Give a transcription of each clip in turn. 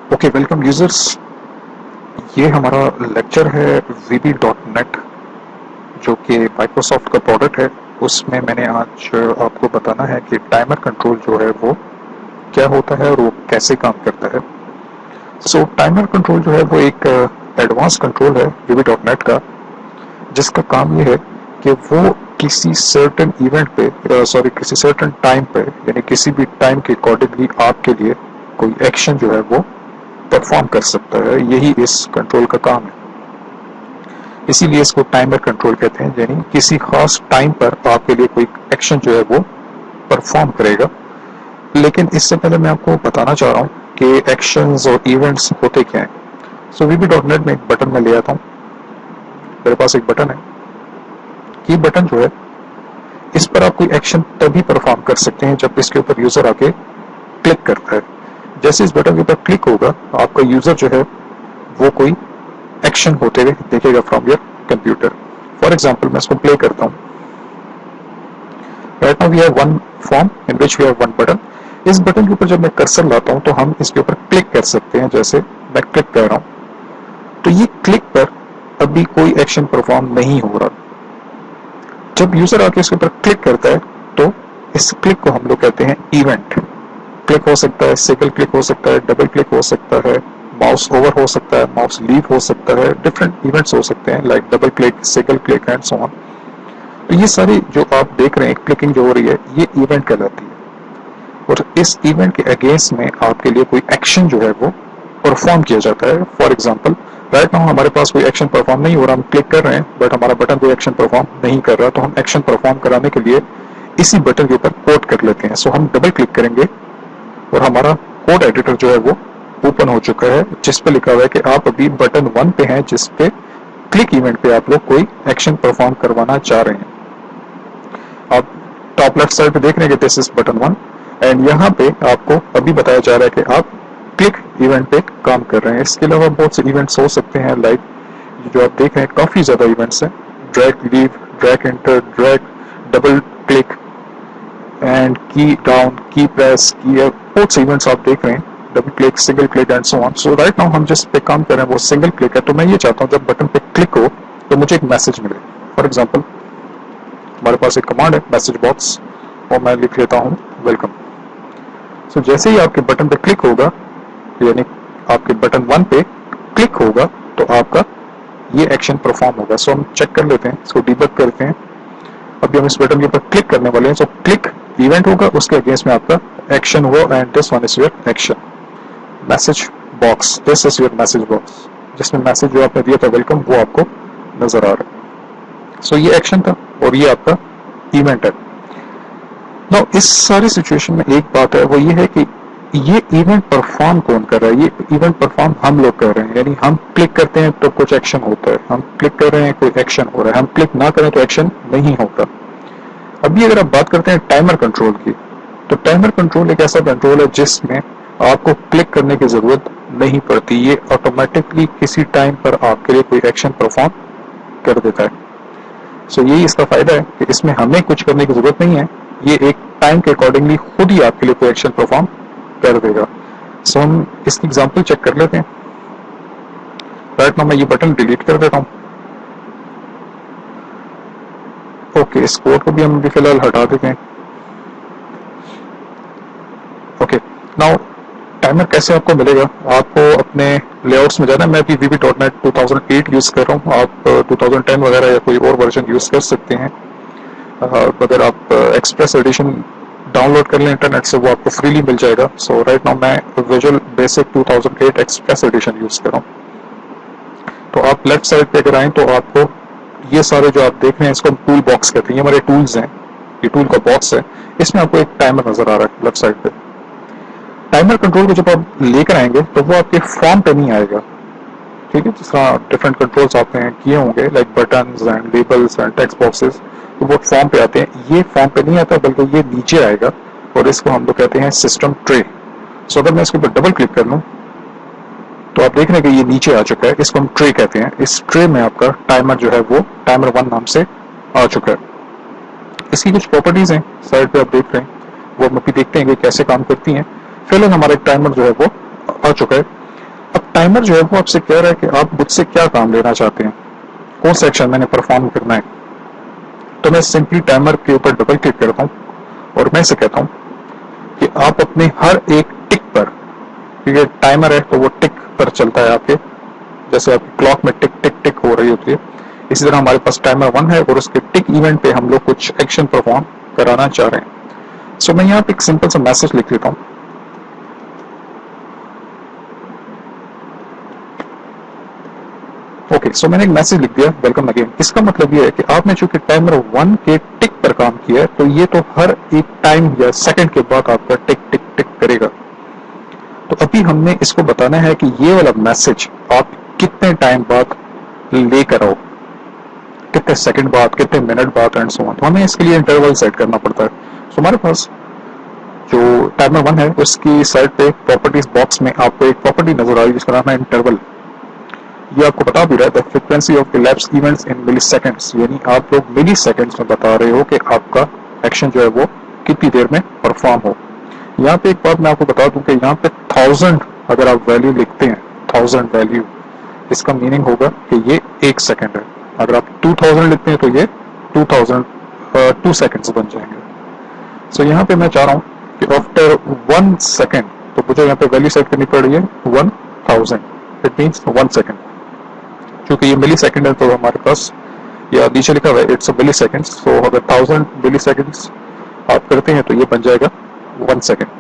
Okay, welcome users. ये हमारा lecture है VB.NET जो कि माइक्रोसॉफ्ट का प्रोडक्ट है। उसमें मैंने आज आपको बताना है कि टाइमर कंट्रोल जो है वो क्या होता है और वो कैसे काम करता है। सो टाइमर कंट्रोल जो है वो एक एडवांस कंट्रोल है VB.NET का, जिसका काम ये है कि वो किसी सर्टेन इवेंट पे किसी सर्टेन टाइम पे यानी किसी भी टाइम के अकॉर्डिंगली आपके लिए कोई एक्शन जो है वो परफॉर्म कर सकता है। यही इस कंट्रोल का काम है, इसीलिए इसको टाइमर कंट्रोल कहते हैं। यानी किसी खास टाइम पर आपके लिए कोई एक्शन जो है वो परफॉर्म करेगा। लेकिन इससे पहले मैं आपको बताना चाह रहा हूँ कि एक्शंस और इवेंट्स होते क्या हैं। सो VB.NET में एक बटन मैं ले आता हूँ। मेरे पास एक बटन है। ये बटन जो है, इस पर आप कोई एक्शन तभी परफॉर्म कर सकते हैं जब इसके ऊपर यूजर आके क्लिक करता है। जैसे इस बटन के ऊपर क्लिक होगा, आपका यूजर जो है वो कोई एक्शन होते हुए देखेगा from your computer. For example मैं इसको प्ले करता हूँ। Right now we have one form in which we have one button. इस बटन के ऊपर जब मैं कर्सर लाता हूँ तो हम इसके ऊपर क्लिक कर सकते हैं। जैसे मैं क्लिक कर रहा हूँ तो ये क्लिक पर अभी कोई एक्शन परफॉर्म नहीं हो रहा। जब यूजर आके इसके ऊपर क्लिक करता है तो इस क्लिक को हम लोग कहते हैं इवेंट। क्लिक हो सकता है, सिंगल क्लिक हो सकता है, डबल क्लिक हो सकता है, माउस ओवर हो सकता है, माउस लीव हो सकता है, डिफरेंट इवेंट्स हो सकते हैं like double click, single click and so on. तो ये सारी जो आप देख रहे हैं क्लिकिंग जो हो रही है, ये इवेंट कहलाती है। और इस इवेंट के अगेंस्ट में आपके लिए कोई एक्शन जो है वो परफॉर्म किया जाता है। फॉर एग्जाम्पल राइट नाउ हमारे पास कोई एक्शन परफॉर्म नहीं हो रहा, हम क्लिक कर रहे हैं बट हमारा बटन कोई एक्शन परफॉर्म नहीं कर रहा, तो हम एक्शन परफॉर्म कराने के लिए इसी बटन के ऊपर कोड कर लेते हैं। सो हम डबल क्लिक करेंगे और हमारा कोड एडिटर जो है वो ओपन हो चुका है, जिस पे लिखा हुआ है कि आप अभी बटन 1 पे हैं, जिस पे क्लिक इवेंट पे आप लोग कोई एक्शन परफॉर्म करवाना चाह रहे हैं। आप टॉप लेफ्ट साइड पे देख रहे हैं कि दिस इज बटन 1 एंड यहाँ पे आपको अभी बताया जा रहा है कि आप क्लिक इवेंट पे काम कर रहे हैं। इसके अलावा बहुत से इवेंट्स हो सकते हैं, लाइक जो आप देख रहे हैं काफी ज्यादा इवेंट्स हैं। Drag leave, drag enter, drag, double click and की डाउन, की प्रेस, की बहुत से इवेंट्स आप देख रहे हैं। Double click, single click and so on. So right now हम जिस पे काम कर रहे हैं वो सिंगल क्लिक है, तो मैं ये चाहता हूँ जब बटन पे क्लिक हो तो मुझे एक मैसेज मिले। फॉर एग्जाम्पल हमारे पास एक कमांड है मैसेज बॉक्स, और मैं लिख लेता हूँ वेलकम। सो जैसे ही आपके बटन पे क्लिक होगा, यानी आपके बटन 1 पे क्लिक होगा, तो आपका ये एक्शन परफॉर्म होगा। सो हम चेक कर लेते हैं, इसको डीबग करते हैं। अभी हम इस बटन के ऊपर क्लिक करने वाले हैं। सो क्लिक इवेंट होगा, उसके अगेंस्ट में आपका एक्शन हुआ and this one is your action. Message box, this is your message box, जिसमें मैसेज जो आपने दिया था वेलकम वो आपको नजर आ रहा है। सो ये एक्शन था और ये आपका इवेंट है। नाउ इस सारी सिचुएशन में एक बात है, वो ये है कि ये इवेंट परफॉर्म कौन कर रहा है। ये इवेंट परफॉर्म हम लोग कर रहे हैं, यानी हम क्लिक करते हैं तो कुछ एक्शन होता है, हम क्लिक कर रहे हैं कोई एक्शन हो रहा है, हम क्लिक ना करें तो एक्शन नहीं होता। अभी अगर आप बात करते हैं टाइमर कंट्रोल की, तो टाइमर कंट्रोल एक ऐसा कंट्रोल है जिसमें आपको क्लिक करने की जरूरत नहीं पड़ती। ये ऑटोमेटिकली किसी टाइम पर आपके लिए कोई एक्शन परफॉर्म कर देता है। सो यही इसका फायदा है कि इसमें हमें कुछ करने की जरूरत नहीं है, ये एक टाइम के अकॉर्डिंगली खुद ही आपके लिए कोई एक्शन परफॉर्म कर देगा। सो हम इसकी एग्जांपल चेक कर लेते हैं। राइट नाउ मैं ये बटन डिलीट कर देता हूँ। ओके, इस कोड को भी हम भी फिलहाल हटा देते हैं। ओके, नाउ टाइमर कैसे आपको मिलेगा, आपको अपने लेआउट्स में जाना है। मैं अभी VB.NET 2008 यूज कर रहा हूँ, आप 2010 वगैरह या कोई और वर्जन यूज कर सकते हैं। अगर आप एक्सप्रेस एडिशन डाउनलोड कर लें इंटरनेट से, वो आपको फ्रीली मिल जाएगा। सो राइट नाउ मैं Visual Basic 2008 Express Edition use कर रहा हूँ। तो आप लेफ्ट साइड पे अगर आए तो आपको ये सारे जो आप देख रहे हैं इसको हम टूल बॉक्स कहते हैं। ये हमारे टूल्स हैं, ये टूल का बॉक्स है, इसमें आपको एक टाइमर नजर आ रहा है लेफ्ट साइड पे। टाइमर कंट्रोल को जब आप लेकर आएंगे तो वो आपके फॉर्म पे नहीं आएगा, ठीक है। जिस तरह डिफरेंट कंट्रोल्स आपने किए होंगे like buttons and labels and text boxes, तो वो फॉर्म पे आते हैं। ये फॉर्म पे नहीं आता बल्कि ये नीचे आएगा और इसको हम लोग कहते हैं सिस्टम ट्रे। सो अगर मैं इसके ऊपर डबल क्लिक कर लूँ तो आप देख रहे हैं कि ये नीचे आ चुका है, इसको हम ट्रे कहते हैं। इस ट्रे में आपका टाइमर जो है वो टाइमर 1 नाम से आ चुका है। इसकी कुछ प्रॉपर्टीज हैं साइड पे आप देख रहे हैं, वो हम अभी देखते हैं कि कैसे काम करती हैं। फिलहाल हमारा एक टाइमर जो है वो आ चुका है। अब टाइमर जो है वो आपसे कह रहा है कि आप मुझसे क्या काम लेना चाहते हैं, कौन सा एक्शन मैंने परफॉर्म करना है। तो मैं सिंपली टाइमर के ऊपर डबल क्लिक करता हूँ और मैं इसे कहता हूँ कि आप अपने हर एक टिक पर, क्योंकि टाइमर है तो वो टिक पर चलता है आपके, जैसे आपकी क्लॉक में टिक टिक टिक हो रही होती है, इसी तरह हमारे पास टाइमर 1 है और उसके टिक इवेंट पे हम लोग कुछ एक्शन परफॉर्म कराना चाह रहे हैं। सो मैं यहाँ पे एक सिंपल सा मैसेज लिख देता हूँ। ओके, सो मैंने एक मैसेज लिख दिया, वेलकम अगेन। इसका मतलब ये है कि आपने चूंकि टाइमर 1 के टिक पर काम किया है तो ये तो हर एक टाइम या सेकंड के बाद आपका टिक टिक टिक करेगा। तो अभी हमने इसको बताना है कि ये वाला मैसेज आप कितने टाइम बाद लेकर आओ, कितने सेकंड बाद, कितने मिनट बाद एंड सो ऑन। तो हमें इसके लिए इंटरवल सेट करना पड़ता है। सो हमारे पास जो टाइमर 1 है उसकी साइड पे प्रॉपर्टीज बॉक्स में आपको एक प्रॉपर्टी नजर आ रही है जिसका नाम है इंटरवल। ये आपको बता भी रहा है the frequency of elapse events in milliseconds, यानी आप लोग मिली सेकेंड्स में बता रहे हो कि आपका एक्शन जो है वो कितनी देर में परफॉर्म हो। यहाँ पे एक बात मैं आपको बता दूं कि यहाँ पे 1000 अगर आप वैल्यू लिखते हैं, 1000 वैल्यू, इसका मीनिंग होगा कि ये 1 सेकंड है। अगर आप 2000 लिखते हैं तो ये 2000 2 सेकंड्स बन जाएंगे। सो यहाँ पे मैं चाह रहा हूँ कि आफ्टर 1 सेकंड, तो मुझे यहाँ पे वैल्यू सेट करनी पड़ रही है 1000, इट मीन्स 1 सेकंड। क्योंकि ये मिली सेकंड है तो हमारे पास या नीचे लिखा हुआ है इट्स मिली सेकंड्स, तो अगर 1000 मिली सेकंड्स आप करते हैं तो ये बन जाएगा 1 सेकंड।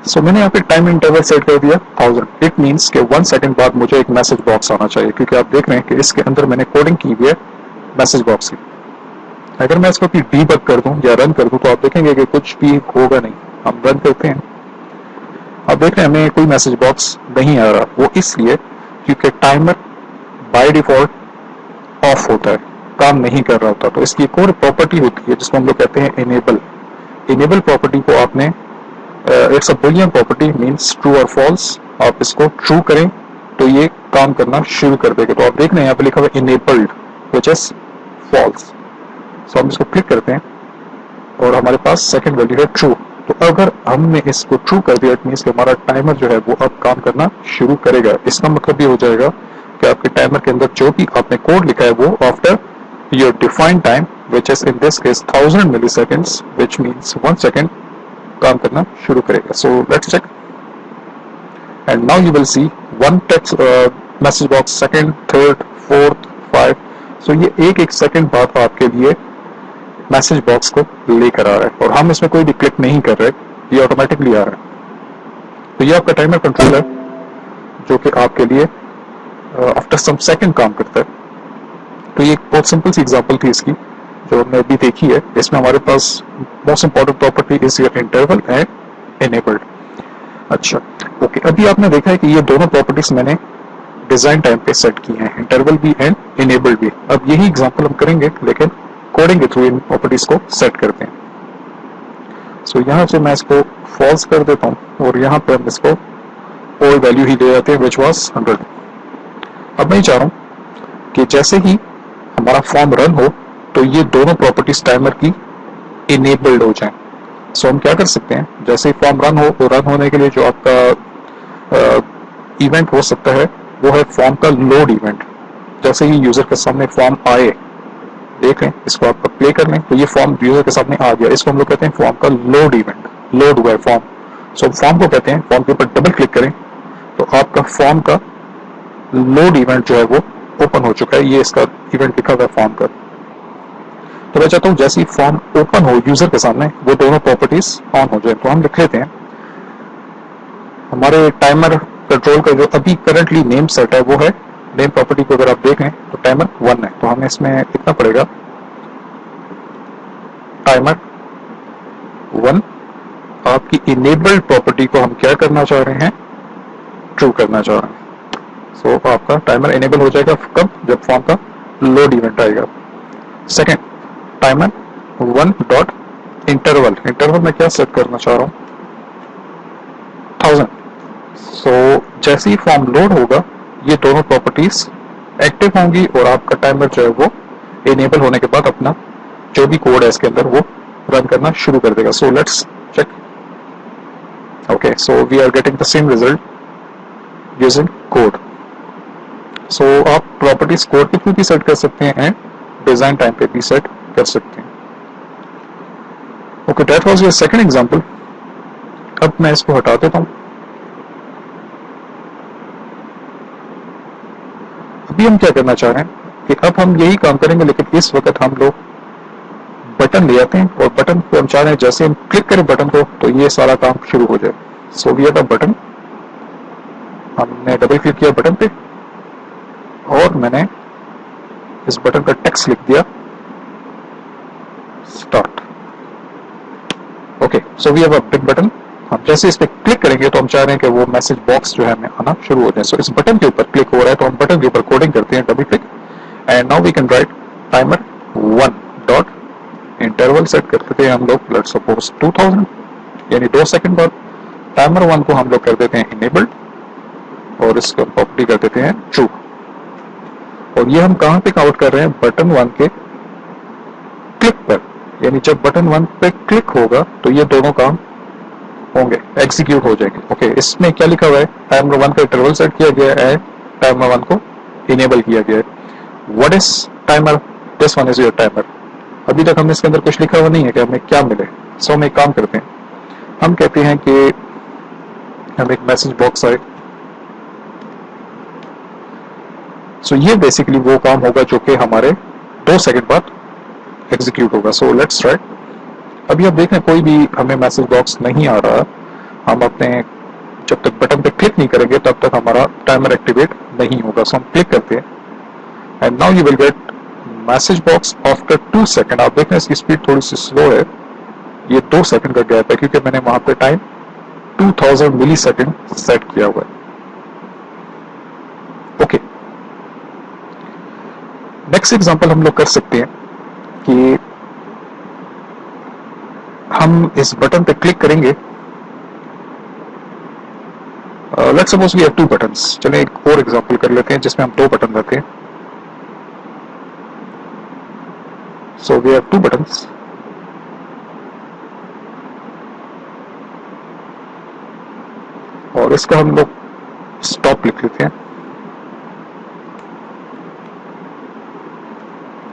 सो मैंने यहाँ पे टाइम इंटरवल सेट कर दिया 1000, इट मीन्स कि 1 सेकंड बाद मुझे एक मैसेज बॉक्स आना चाहिए, क्योंकि आप देख रहे हैं कि इसके अंदर मैंने कोडिंग की हुई है मैसेज बॉक्स की। अगर मैं इसको डीबग कर दूं या रन कर दूं तो आप देखेंगे कि कुछ भी होगा नहीं। हम रन करते हैं, आप देख रहे हैं हमें कोई मैसेज बॉक्स नहीं आ रहा। वो इसलिए क्योंकि टाइमर बाय डिफॉल्ट ऑफ होता है, काम नहीं कर रहा होता। तो इसकी एक और प्रॉपर्टी होती है जिसको हम लोग कहते हैं इनेबल। इनेबल प्रॉपर्टी को आपने it's a Boolean property, means true और फॉल्स। आप इसको ट्रू करें तो ये काम करना शुरू कर देगा। तो आप देख रहे हैं यहाँ पे लिखा हुआ इनेबल्ड व्हिच इज फॉल्स। सो हम इसको क्लिक करते हैं और हमारे पास सेकंड वैल्यू है ट्रू। तो अगर हमने इसको ट्रू कर दिया इट मींस कि हमारा टाइमर जो है वो अब काम करना शुरू करेगा। इसका मतलब ये हो जाएगा कि आपके टाइमर के अंदर जो भी आपने कोड लिखा है वो after your defined time which is in this case 1000 milliseconds which means 1 second काम करना शुरू करेगा। So let's check and now you will see one text message box, second, third, fourth, 5। So ये एक एक सेकंड बाद आपके लिए मैसेज बॉक्स को लेकर आ रहा है और हम इसमें कोई भी क्लिक नहीं कर रहे, ये ऑटोमेटिकली आ रहा है। तो ये आपका टाइमर कंट्रोलर जो कि आपके लिए आफ्टर सम सेकंड काम करता है। तो ये एक बहुत सिंपल सी एग्जांपल थी इसकी जो हमने अभी देखी है। इसमें हमारे पास most important property is your interval and enabled. अच्छा ओके, अभी आपने देखा है कि ये दोनों प्रॉपर्टीज मैंने डिजाइन टाइम पे सेट की हैं, इंटरवल भी एंड इनेबल्ड भी। अब यही एग्जांपल हम करेंगे लेकिन कोडिंग के थ्रू इन प्रॉपर्टीज को सेट करते हैं। सो यहाँ से मैं इसको फॉल्स कर देता हूँ और यहाँ पे हम इसको ओल्ड वैल्यू ही ले जाते हैं विच वाज 100। अब मैं चाह रहा हूँ कि जैसे ही हमारा फॉर्म रन हो तो ये दोनों प्रॉपर्टीज टाइमर की इनेबल्ड हो जाएं। सो हम क्या कर सकते हैं, जैसे ही फॉर्म रन हो तो रन होने के लिए जो आपका इवेंट हो सकता है वो है फॉर्म का लोड इवेंट। जैसे ही यूजर के सामने फॉर्म आए, देख लें इसको आप प्ले कर लें तो ये फॉर्म यूजर के सामने आ गया, इसको हम लोग कहते हैं फॉर्म का लोड इवेंट। लोड हुआ है फॉर्म, सो फॉर्म को कहते हैं, फॉर्म के ऊपर डबल क्लिक करें तो आपका फॉर्म का लोड इवेंट जो है वो ओपन हो चुका है। ये इसका इवेंट लिखा हुआ है फॉर्म का। तो मैं चाहता हूँ जैसे ही फॉर्म ओपन हो यूजर के सामने वो दोनों प्रॉपर्टीज ऑन हो जाए। तो हम लिख लेते हैं हमारे टाइमर कंट्रोल का जो अभी करंटली नेम सेट है वो है, नेम प्रॉपर्टी को अगर आप देखें तो टाइमर 1 है। तो हमें इसमें लिखना पड़ेगा टाइमर 1। आपकी इनेबल्ड प्रॉपर्टी को हम क्या करना चाह रहे हैं, ट्रू करना चाह रहे हैं। सो आपका टाइमर इनेबल हो जाएगा कब, जब फॉर्म का लोड इवेंट आएगा। Second, timer 1 dot interval. Interval में क्या सेट करना चाह रहा हूँ 1000। सो जैसे ही फॉर्म लोड होगा ये दोनों प्रॉपर्टीज एक्टिव होंगी और आपका टाइमर जो है वो इनेबल होने के बाद अपना जो भी कोड है इसके अंदर वो रन करना शुरू कर देगा। So let's check. Okay, so we are getting the same result. Using code. So आप प्रॉपर्टीज कोड के थ्रू भी सेट कर सकते हैं एंड डिजाइन टाइम पे भी सेट कर सकते हैं। Okay, that was your second example. अब मैं इसको हटा देता हूं। अभी हम क्या करना चाह रहे हैं कि अब हम यही काम करेंगे, लेकिन इस वक्त हम लोग बटन ले आते हैं और बटन को हम चाह रहे हैं जैसे हम क्लिक करें बटन को तो ये सारा काम शुरू हो जाए। So we have a button, हमने डबल क्लिक किया बटन पे और मैंने इस बटन का टेक्स्ट लिख दिया start. Okay, so we have a big button. हम जैसे इस पे क्लिक करेंगे तो हम चाह रहे हैं कि वो मैसेज बॉक्स जो है हमें आना शुरू हो जाए। सो इस बटन के ऊपर क्लिक हो रहा है तो हम बटन के ऊपर कोडिंग करते हैं, double click, and now we can write timer 1 dot interval set कर देते हैं हम लोग, लेट्स सपोज 2000, यानी 2 सेकंड बाद। टाइमर 1 को हम लोग कर देते हैं इनेबल्ड और इसको प्रॉपर्टी कर देते हैं ट्रू। और ये हम कहां पे काउंट कर रहे हैं? बटन 1 के क्लिक पर, यानी जब बटन 1 पे क्लिक होगा तो ये दोनों काम होंगे, एग्जीक्यूट हो जाएंगे। ओके, इसमें क्या लिखा हुआ है? टाइमर 1 का इंटरवल सेट किया गया है, टाइमर 1 को इनेबल किया गया है। What is timer? This one is your timer. अभी तक हमने इसके अंदर कुछ लिखा हुआ नहीं है कि हमें क्या मिले। सो हम एक काम करते हैं, हम कहते हैं कि हम एक मैसेज बॉक्स आए। सो ये बेसिकली वो काम होगा जो कि हमारे 2 सेकंड बाद एग्जीक्यूट होगा। So let's write. अभी आप देखें कोई भी हमें मैसेज बॉक्स नहीं आ रहा। हम अपने जब तक बटन पे क्लिक नहीं करेंगे तब तक हमारा टाइमर एक्टिवेट नहीं होगा। सो हम क्लिक करते हैं and now you will get message box after 2 second. आप देख रहे हैं इसकी स्पीड थोड़ी सी स्लो है, ये 2 सेकंड का गैप है क्योंकि मैंने वहां पे टाइम 2000 मिली सेकंड सेट किया हुआ है। ओके, नेक्स्ट एग्जांपल हम लोग कर सकते हैं कि हम इस बटन पे क्लिक करेंगे। Let's suppose we have 2 buttons. चलिए एक और एग्जांपल कर लेते हैं जिसमें हम 2 बटन रखते हैं। So we have 2 buttons. और इसका हम लोग स्टॉप लिख लेते हैं।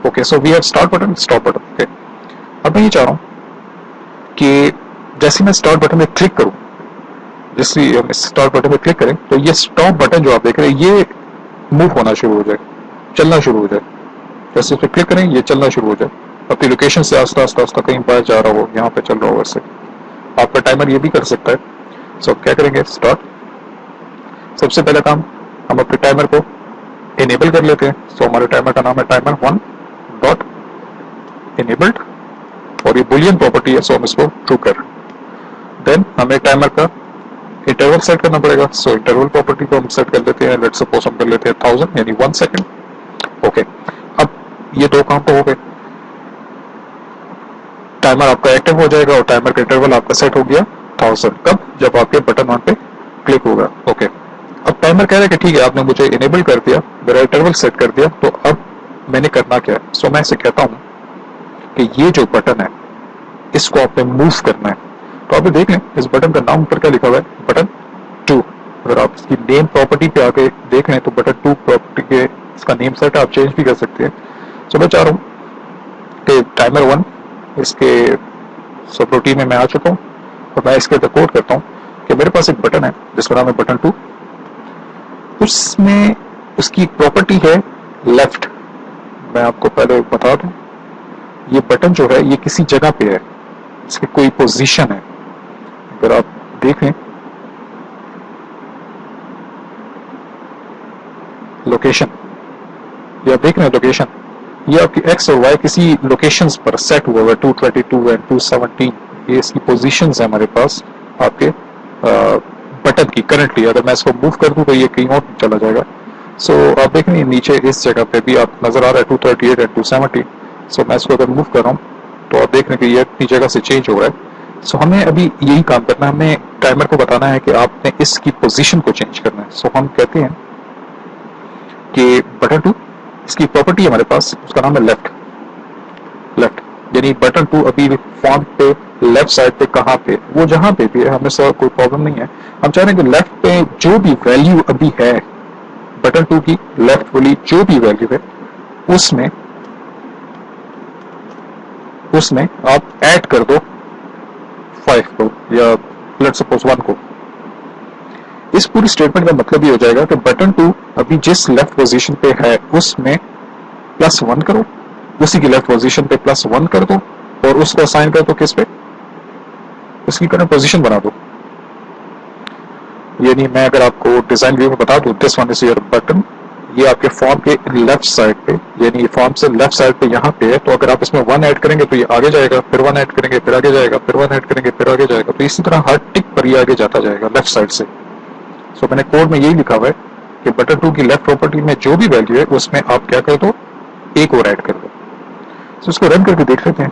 Okay, so we have start button, stop button. Okay, अब मैं ये चाह रहा हूं कि जैसे मैं स्टार्ट बटन में क्लिक करूं, जैसे हम स्टार्ट बटन में क्लिक करें तो ये स्टॉप बटन जो आप देख रहे हैं ये मूव होना शुरू हो जाए, चलना शुरू हो जाए। जैसे इस पर क्लिक करें ये चलना शुरू हो जाए, अपनी लोकेशन से आस्ता आस्ता आस्ता कहीं बाहर जा रहा हो, यहाँ पे चल रहा हो। वैसे आपका टाइमर ये भी कर सकता है। सो क्या करेंगे? स्टार्ट। सबसे पहला काम, हम अपने टाइमर को इनेबल कर लेते हैं। सो हमारे टाइमर का नाम है टाइमर 1 डॉट इनेबल्ड और ये बुलियन प्रॉपर्टी है, सो हम इसको ट्रू कर। देन हमें टाइमर का इंटरवल सेट करना पड़ेगा। सो इंटरवल प्रॉपर्टी को हम सेट कर लेते हैं, लेट्स सपोज हम कर लेते हैं 1000 यानी 1 सेकंड। ओके, अब ये 2 काम तो हो गए। टाइमर आपका एक्टिव हो जाएगा और टाइमर का इंटरवल आपका सेट हो गया 1000। कब? जब आपके बटन 1 पे क्लिक होगा। ओके, अब टाइमर कह रहा है कि ठीक है आपने मुझे इनेबल कर दिया, मेरा इंटरवल सेट कर दिया, तो अब मैंने करना क्या है? सो मैं इसे कहता हूं कि ये जो बटन है इसको आपने मूव करना है। तो आप देख लें इस बटन का नाम ऊपर क्या लिखा हुआ है? बटन 2। अगर आप इसकी नेम प्रॉपर्टी पे आके देख लें तो बटन 2 प्रॉपर्टी के इसका नेम सेट आप चेंज भी कर सकते हैं। सो मैं चाह रहा हूँ कि टाइमर 1 इसके सब रूटीन में मैं आ चुका हूँ और मैं इसके कोड करता हूँ कि मेरे पास एक बटन है जिसका नाम है बटन 2। उसमें उसकी प्रॉपर्टी है लेफ्ट। मैं आपको पहले बता दूं, ये बटन जो है ये किसी जगह पे है, इसकी कोई पोजीशन है। अगर आप देखें लोकेशन, ये आप देख रहे हैं लोकेशन, ये आपकी एक्स और वाई किसी लोकेशंस पर सेट हुआ है, 222 एंड 217। ये इसकी पोजीशंस है हमारे पास आपके बटन की करंटली। अगर मैं इसको मूव कर दूं तो ये कहीं और चला जाएगा। सो आप देख रहे हैं नीचे इस जगह पे भी आप नजर आ रहा है 238 एंड 270। सो मैं इसको अगर मूव कर रहा हूँ तो आप देख रहे हैं कि ये अपनी जगह से चेंज हो रहा है। सो हमें अभी यही काम करना है, हमें टाइमर को बताना है कि आपने इसकी पोजीशन को चेंज करना है। सो हम कहते हैं कि बटन 2 इसकी प्रॉपर्टी हमारे पास, उसका नाम है लेफ्ट। लेफ्ट यानी बटन 2 अभी फॉर्म पे लेफ्ट साइड पे कहाँ पे, वो जहां पे भी है हमें सब कोई प्रॉब्लम नहीं है। हम चाह रहे हैं कि लेफ्ट पे जो भी वैल्यू अभी है बटन 2 की लेफ्ट वाली जो भी वैल्यू है उसमें उसमें आप ऐड कर दो 5 को या लेट्स सपोज 1 को। इस पूरी स्टेटमेंट का मतलब ये हो जाएगा कि बटन 2 अभी जिस लेफ्ट पोजीशन पे है उसमें +1 करो, उसी की लेफ्ट पोजीशन पे +1 कर दो और उसको असाइन कर दो किस पे, उसकी करंट पोजीशन बना दो। यानी मैं अगर आपको डिजाइन व्यू में बता दूं, this one is your button, ये आपके फॉर्म के लेफ्ट साइड पे, यानी फॉर्म से लेफ्ट साइड पे यहाँ पे है, तो अगर आप इसमें 1 ऐड करेंगे तो ये आगे जाएगा, फिर 1 ऐड करेंगे फिर आगे जाएगा, फिर 1 ऐड करेंगे फिर आगे जाएगा, तो इसी तरह हर टिक पर ये आगे जाता जाएगा लेफ्ट साइड से। सो मैंने कोड में यही लिखा हुआ है कि बटन 2 की लेफ्ट प्रॉपर्टी में जो भी वैल्यू है उसमें आप क्या कर दो, एक और ऐड कर दो। तो इसको रन करके देख लेते हैं।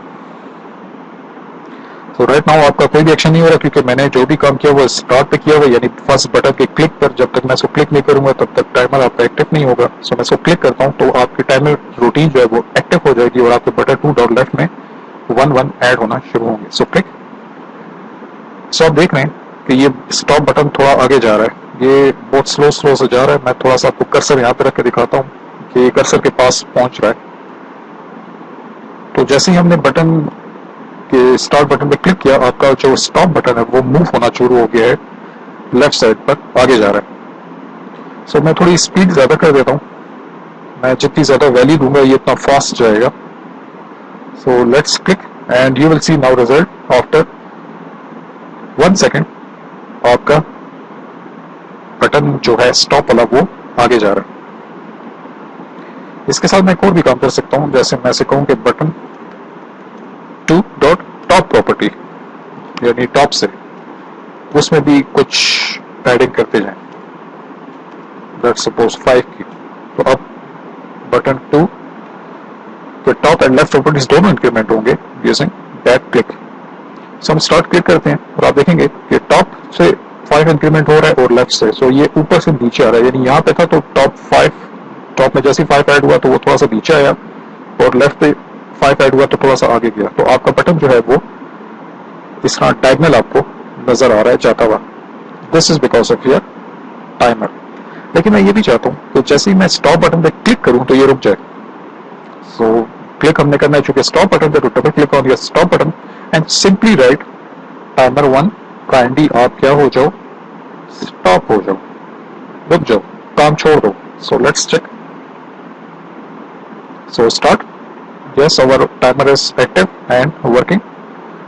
तो राइट नाउ आपका कोई भी एक्शन नहीं हो रहा क्योंकि मैंने जो भी काम किया वो स्टार्ट पे किया हुआ, यानी फर्स्ट बटन के क्लिक पर। जब तक मैं इसको क्लिक नहीं करूंगा तब तक टाइमर आपका एक्टिव नहीं होगा। सो मैं इसको क्लिक करता हूँ तो आपकी टाइमर रूटीन जो है वो एक्टिव हो जाएगी और आपके बटन 2 डॉट लेफ्ट में 1 ऐड होना शुरू होंगे। So click. सो आप देख रहे हैं कि ये स्टॉप बटन थोड़ा आगे जा रहा है, ये बहुत स्लो से जा रहा है। मैं थोड़ा सा आपको कर्सर यहाँ पे रख के दिखाता हूँ कि कर्सर के पास पहुंच रहा है। तो जैसे ही हमने बटन के स्टार्ट बटन पे क्लिक किया, आपका जो स्टॉप बटन है वो मूव होना शुरू हो गया है, लेफ्ट साइड पर आगे जा रहा है। सो मैं थोड़ी स्पीड ज्यादा कर देता हूँ, मैं जितनी ज्यादा वैल्यू दूंगा ये इतना फास्ट जाएगा। So let's click and you will C now result after 1 second. आपका बटन जो है स्टॉप वाला वो आगे जा रहा है। इसके साथ मैं एक और भी काम कर सकता हूँ, जैसे मैं से कहूँ कि बटन 2 डॉट टॉप प्रॉपर्टी, यानी टॉप से उसमें भी कुछ एडिंग करते जाएं, लेट्स सपोज 5 की। तो अब बटन 2 के टॉप एंड लेफ्ट प्रॉपर्टीज दोनों इंक्रीमेंट होंगे यूजिंग बैक क्लिक। सो हम स्टार्ट क्लिक करते हैं और आप देखेंगे कि टॉप से 5 इंक्रीमेंट हो रहा है और लेफ्ट से, सो ये ऊपर से नीचे आ रहा है। यानी यहाँ पे था तो टॉप में जैसे 5 ऐड हुआ तो वो थोड़ा सा नीचे आया और लेफ्ट पे 5 ऐड हुआ तो थोड़ा सा आगे गया। तो आपका बटन जो है वो इस तरह डायगोनल आपको नजर आ रहा है जाता हुआ। This is because of your timer. लेकिन मैं ये भी चाहता हूँ कि जैसे ही मैं स्टॉप बटन पे क्लिक करूँ तो ये रुक जाए। सो क्लिक हमने करना है चूंकि स्टॉप बटन पे, तो double click on your stop button and simply write timer 1 kindly आप क्या हो जाओ, स्टॉप हो जाओ, रुक जाओ, काम छोड़ दो। So let's check. So start. yes, our timer is active and working,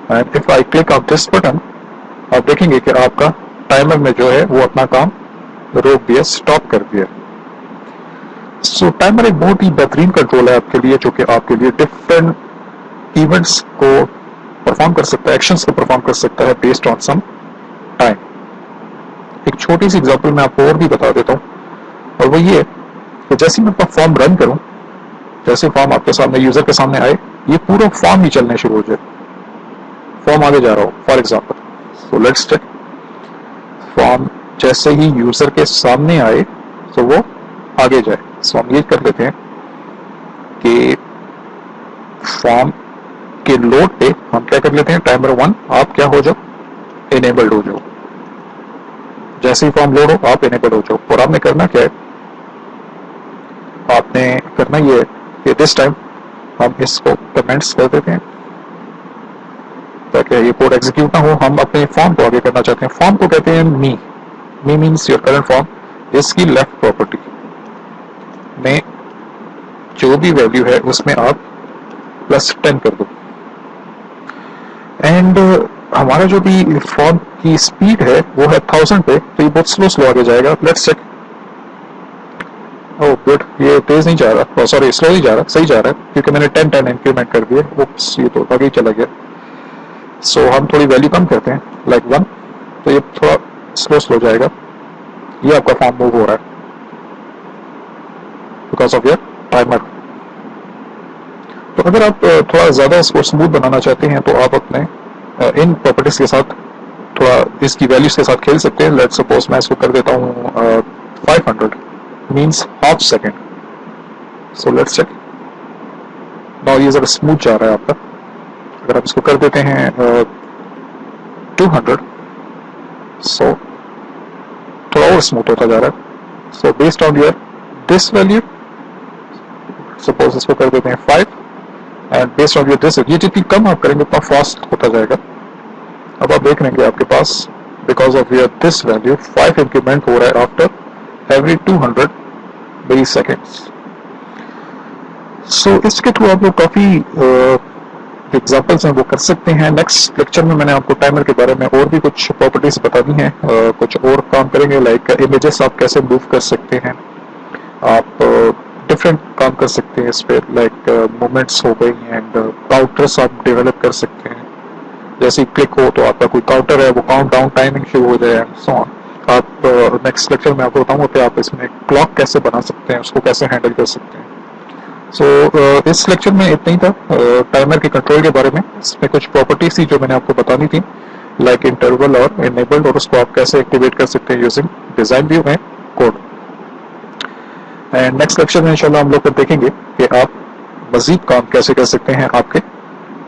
and if I click on this button आप देखेंगे कि आपका टाइमर में जो है वो अपना काम रोक दिया, स्टॉप कर दिया। सो टाइमर एक बहुत ही बेहतरीन कंट्रोल है आपके लिए, जो कि आपके लिए डिफरेंट इवेंट्स को परफॉर्म कर सकता है, एक्शंस को परफॉर्म कर सकता है बेस्ड ऑन सम टाइम। एक छोटी सी एग्जांपल मैं आपको और भी बता देता हूँ, और वो ये कि जैसे मैं अपना फॉर्म रन करूँ, जैसे फॉर्म आपके सामने यूजर के सामने आए, ये पूरा फॉर्म ही चलने शुरू हो जाए, फॉर्म आगे जा रहा हो for example. So let's check. Form जैसे ही यूजर के सामने आए तो वो आगे जाए। सो हम ये कर लेते हैं कि फॉर्म के लोड पे हम क्या कर लेते हैं, टाइमर 1 आप क्या हो जाओ, इनेबल्ड हो जाओ। जैसे ही फॉर्म लोड हो आप इनेबल्ड हो जाओ। और आपने करना क्या है, आपने करना ये है कि दिस टाइम हम इसको कमेंट्स कर देते हैं ताकि ये कोड एग्जीक्यूट ना हो। हम अपने फॉर्म को आगे करना चाहते हैं। फॉर्म को कहते हैं मी मीन्स योर करंट फॉर्म। इसकी लेफ्ट प्रॉपर्टी में जो भी वैल्यू है उसमें आप +10 कर दो। एंड हमारा जो भी फॉर्म की स्पीड है वो है 1000 पे, तो ये बहुत स्लो आगे जाएगा। Let's check. ओह गुड, ये तेज नहीं जा रहा, सॉरी स्लो ही जा रहा, सही जा रहा है क्योंकि मैंने 10 इंक्रीमेंट कर दिए। उप्स, ये तो आगे ही चला गया। सो हम थोड़ी वैल्यू कम करते हैं, लाइक 1, तो ये थोड़ा स्लो जाएगा। ये आपका फॉर्म मूव हो रहा है बिकॉज ऑफ योर टाइमर। तो अगर आप थोड़ा ज्यादा इसको स्मूथ बनाना चाहते हैं तो आप अपने इन प्रॉपर्टीज के साथ थोड़ा इसकी वैल्यूज के साथ खेल सकते हैं। लेट्स सपोज मैं इसको कर देता हूँ 500 means half second. So let's check. Now ये जरा स्मूथ जा रहा है आपका। अगर आप इसको कर देते हैं 200, सो थोड़ा और स्मूथ होता जा रहा है। So based on your this value, suppose इसको कर देते हैं 5, and based on your this, ये जितनी कम आप करेंगे उतना फास्ट होता जाएगा। अब आप देख लेंगे आपके पास because of your this value 5 increment हो रहा है after every 200 milliseconds. So इसके थ्रू आप लोग काफी एग्जाम्पल्स हैं वो कर सकते हैं। नेक्स्ट लेक्चर में मैंने आपको टाइमर के बारे में और भी कुछ प्रॉपर्टीज बता दी हैं, कुछ और काम करेंगे, लाइक इमेजेस आप कैसे मूव कर सकते हैं, आप डिफरेंट काम कर सकते हैं इस पे, लाइक मूवमेंट्स हो गई एंड काउंटर्स आप डेवलप कर सकते हैं। जैसे क्लिक हो तो आपका कोई काउंटर है वो काउंट डाउन टाइमिंग शुरू हो जाए एंड सो ऑन। आप नेक्स्ट लेक्चर में आपको बताऊंगा कि आप इसमें क्लॉक कैसे बना सकते हैं, उसको कैसे हैंडल कर सकते हैं। सो इस लेक्चर में इतना ही था टाइमर के कंट्रोल के बारे में। इसमें कुछ प्रॉपर्टीज थी जो मैंने आपको बतानी थी, लाइक इंटरवल और इनेबल्ड, और उसको आप कैसे एक्टिवेट कर सकते हैं using design view and code. And next lecture में इंशाल्लाह हम लोग देखेंगे कि आप मजीद काम कैसे कर सकते हैं आपके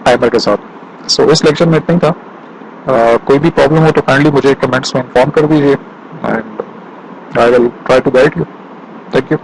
टाइमर के साथ। सो इस लेक्चर में इतना ही था। कोई भी प्रॉब्लम हो तो काइंडली मुझे कमेंट्स में इन्फॉर्म कर दीजिए and I will try to guide you. Thank you.